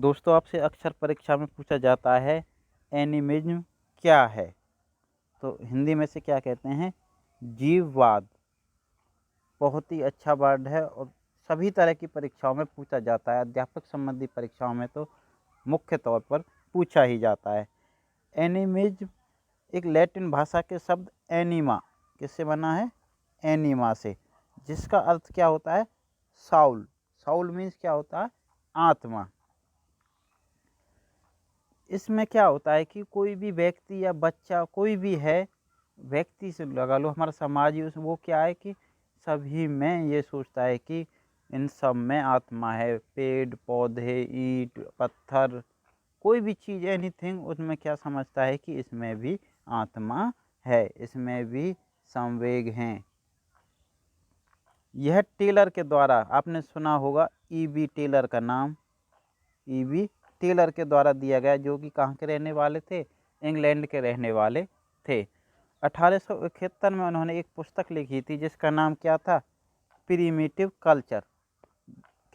दोस्तों, आपसे अक्सर परीक्षा में पूछा जाता है एनिमिज्म क्या है। तो हिंदी में से क्या कहते हैं? जीववाद। बहुत ही अच्छा वर्ड है और सभी तरह की परीक्षाओं में पूछा जाता है। अध्यापक संबंधी परीक्षाओं में तो मुख्य तौर पर पूछा ही जाता है। एनिमिज्म एक लैटिन भाषा के शब्द एनिमा किससे बना है? एनिमा से, जिसका अर्थ क्या होता है? साउल। साउल मीन्स क्या होता है? आत्मा। इसमें क्या होता है कि कोई भी व्यक्ति या बच्चा कोई भी है, व्यक्ति से लगा लो, हमारा समाज ही वो क्या है कि सभी में ये सोचता है कि इन सब में आत्मा है। पेड़ पौधे, ईंट पत्थर, कोई भी चीज़, एनीथिंग, उसमें क्या समझता है कि इसमें भी आत्मा है, इसमें भी संवेग हैं। यह टेलर के द्वारा, आपने सुना होगा ईबी टेलर का नाम, ईबी टेलर के द्वारा दिया गया, जो कि कहाँ के रहने वाले थे? इंग्लैंड के रहने वाले थे। 1871 में उन्होंने एक पुस्तक लिखी थी जिसका नाम क्या था? Primitive culture.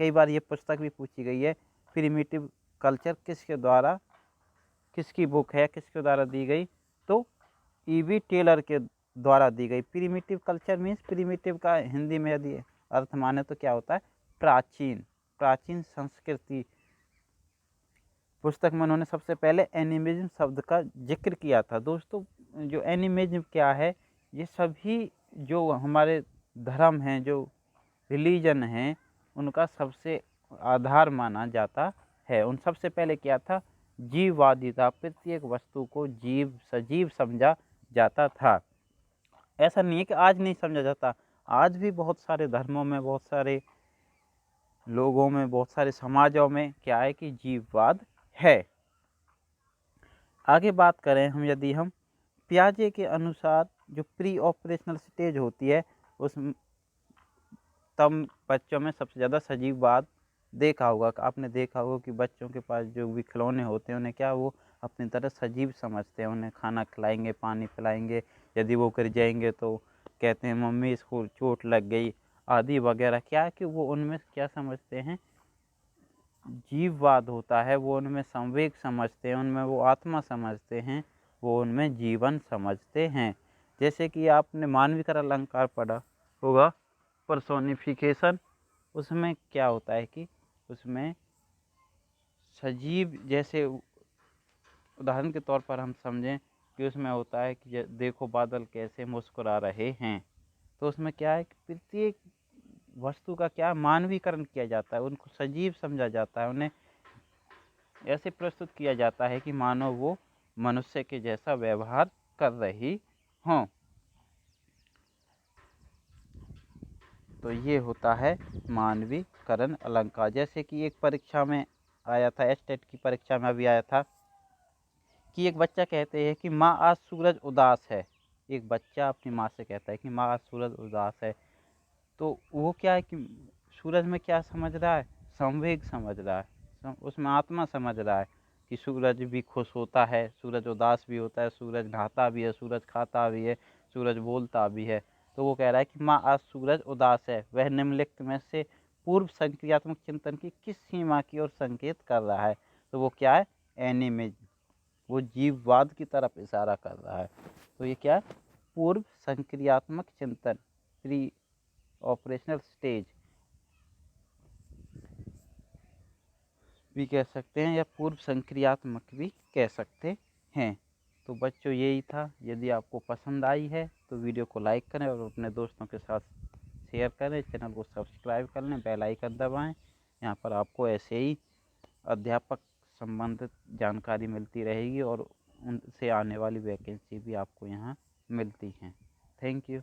कई बार ये पुस्तक भी पूछी गई है। प्रिमिटिव कल्चर किसके द्वारा, किसकी बुक है, किसके द्वारा दी गई? तो ईबी टेलर के द्वारा दी गई। प्रिमिटिव कल्चर मीन्स, प्रिमिटिव का हिंदी में यदि अर्थ माने तो क्या होता है? प्राचीन, प्राचीन संस्कृति। पुस्तक में उन्होंने सबसे पहले एनिमिज्म शब्द का जिक्र किया था। दोस्तों, जो एनिमिज्म क्या है, ये सभी जो हमारे धर्म हैं, जो रिलीजन हैं, उनका सबसे आधार माना जाता है। उन सबसे पहले क्या था? जीववादी था। प्रत्येक वस्तु को जीव, सजीव समझा जाता था। ऐसा नहीं है कि आज नहीं समझा जाता, आज भी बहुत सारे धर्मों में, बहुत सारे लोगों में, बहुत सारे समाजों में क्या है कि जीववाद है। आगे बात करें हम, यदि हम पियाजे के अनुसार जो प्री ऑपरेशनल स्टेज होती है, उस तब बच्चों में सबसे ज़्यादा सजीववाद देखा होगा। आपने देखा होगा कि बच्चों के पास जो भी खिलौने होते हैं, उन्हें क्या, वो अपनी तरह सजीव समझते हैं। उन्हें खाना खिलाएंगे, पानी पिलाएंगे, यदि वो गिर जाएंगे तो कहते हैं मम्मी इसको चोट लग गई आदि वगैरह। क्या है कि वो उनमें क्या समझते हैं? जीववाद होता है। वो उनमें संवेग समझते हैं, उनमें वो आत्मा समझते हैं, वो उनमें जीवन समझते हैं। जैसे कि आपने मानविकर अलंकार पढ़ा होगा, पर्सोनिफिकेशन। उसमें क्या होता है कि उसमें सजीव, जैसे उदाहरण के तौर पर हम समझें कि उसमें होता है कि देखो बादल कैसे मुस्कुरा रहे हैं। तो उसमें क्या है कि प्रत्येक वस्तु का क्या मानवीकरण किया जाता है, उनको सजीव समझा जाता है, उन्हें ऐसे प्रस्तुत किया जाता है कि मानो वो मनुष्य के जैसा व्यवहार कर रही हों। तो ये होता है मानवीकरण अलंकार। जैसे कि एक परीक्षा में आया था, एस्टेट की परीक्षा में अभी आया था, कि एक बच्चा कहते हैं कि माँ आज सूरज उदास है। एक बच्चा अपनी माँ से कहता है कि माँ आज सूरज उदास है। तो वो क्या है कि सूरज में क्या समझ रहा है? संवेग समझ रहा है, उसमें आत्मा समझ रहा है कि सूरज भी खुश होता है, सूरज उदास भी होता है, सूरज नहाता भी है, सूरज खाता भी है, सूरज बोलता भी है। तो वो कह रहा है कि माँ आज सूरज उदास है। वह निम्नलिखित में से पूर्व संक्रियात्मक चिंतन की किस सीमा की ओर संकेत कर रहा है? तो वो क्या है? एनिमिज्म। वो जीववाद की तरफ इशारा कर रहा है। तो ये क्या है? पूर्व संक्रियात्मक चिंतन, प्री ऑपरेशनल स्टेज भी कह सकते हैं, या पूर्व संक्रियात्मक भी कह सकते हैं। तो बच्चों, यही था। यदि आपको पसंद आई है तो वीडियो को लाइक करें और अपने दोस्तों के साथ शेयर करें। चैनल को सब्सक्राइब कर लें, बेल आइकन दबाएं। यहाँ पर आपको ऐसे ही अध्यापक संबंधित जानकारी मिलती रहेगी और उनसे आने वाली वैकेंसी भी आपको यहाँ मिलती हैं। Thank you.